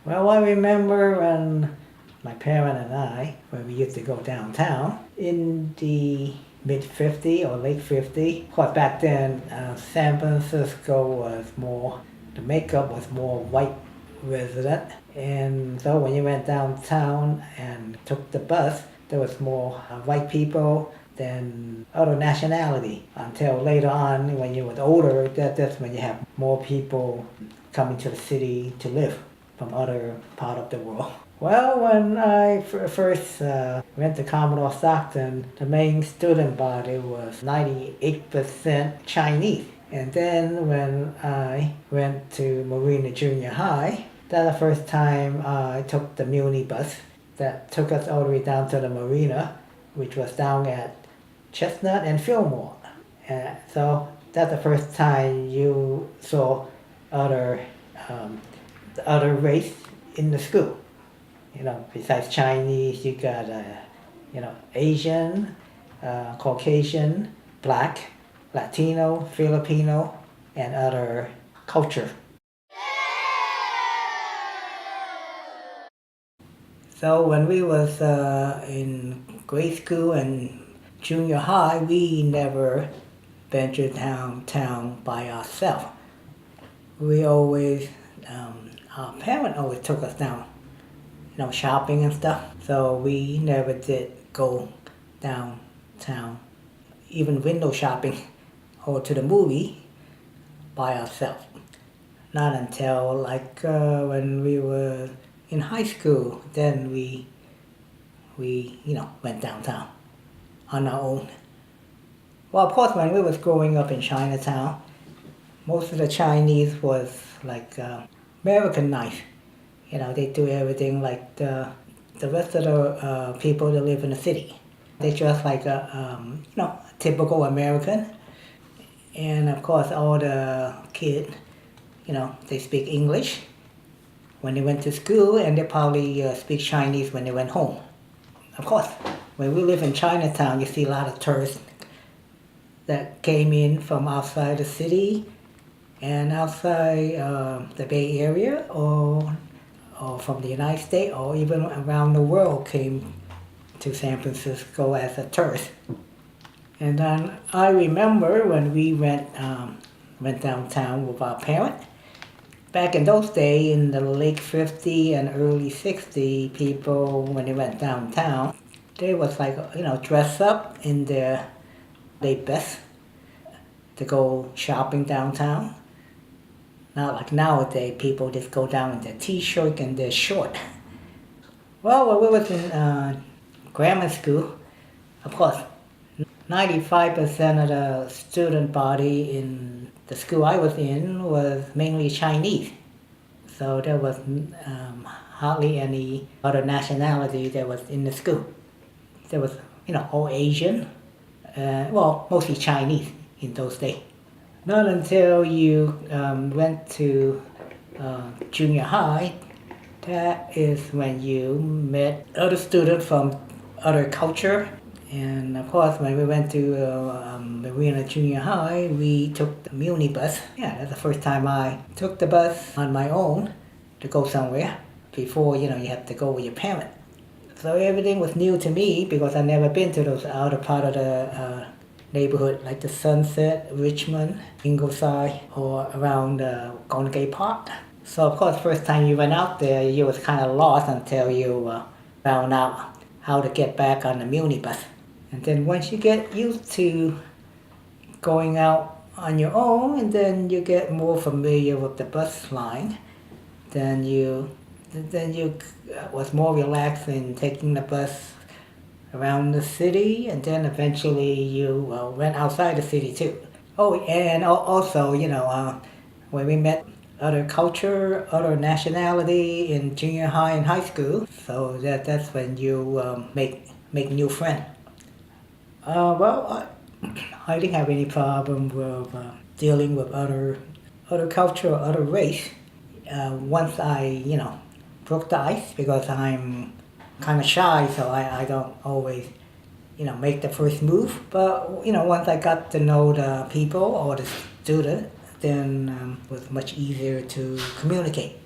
Well, I remember when my parent and I, when we used to go downtown in the mid 50 or late 50. Of course, back then, San Francisco was more, the makeup was more white resident. And so when you went downtown and took the bus, there was more white people than other nationality. Until later on, when you were older, that's when you have more people coming to the city to live from other part of the world. Well, when I first went to Commodore Stockton, the main student body was 98% Chinese. And then when I went to Marina Junior High, that's the first time I took the Muni bus that took us all the way down to the marina, which was down at Chestnut and Fillmore. So that's the first time you saw other the other race in the school. Besides Chinese, you got Asian, Caucasian, Black, Latino, Filipino, and other culture. So when we was in grade school and junior high, we never ventured downtown by ourselves. We always, our parent always took us down, shopping and stuff. So we never did go downtown, even window shopping or to the movie by ourselves. Not until when we were in high school, then we went downtown on our own. Well, of course, when we was growing up in Chinatown, most of the Chinese was Americanized. They do everything like the rest of the people that live in the city. They dress like a typical American. And of course, all the kids, they speak English when they went to school, and they probably speak Chinese when they went home. Of course, when we live in Chinatown, you see a lot of tourists that came in from outside the city and outside the Bay Area or from the United States or even around the world came to San Francisco as a tourist. And then I remember when we went downtown with our parents. Back in those days, in the late 50 and early 60, people, when they went downtown, they was dress up in their best to go shopping downtown. Not like nowadays, people just go down in their t-shirt and their short. Well, when we was in grammar school, of course, 95% of the student body in the school I was in was mainly Chinese. So there was hardly any other nationality that was in the school. There was, all Asian, mostly Chinese in those days. Not until you went to junior high, that is when you met other students from other culture. And of course, when we went to Marina Junior High, we took the Muni bus. Yeah, that's the first time I took the bus on my own to go somewhere. Before, you have to go with your parent. So everything was new to me because I'd never been to those outer part of the neighborhood, like the Sunset, Richmond, Ingleside, or around Golden Gate Park. So of course, first time you went out there, you was kind of lost until you found out how to get back on the Muni bus. And then once you get used to going out on your own, and then you get more familiar with the bus line, then you was more relaxed in taking the bus around the city, and then eventually you went outside the city too. Oh, and also, when we met other culture, other nationality in junior high and high school, so that's when you make new friends. I didn't have any problem with dealing with other culture or other race. Once I, broke the ice, because I'm kind of shy, so I don't always, make the first move. But, once I got to know the people or the student, then it was much easier to communicate.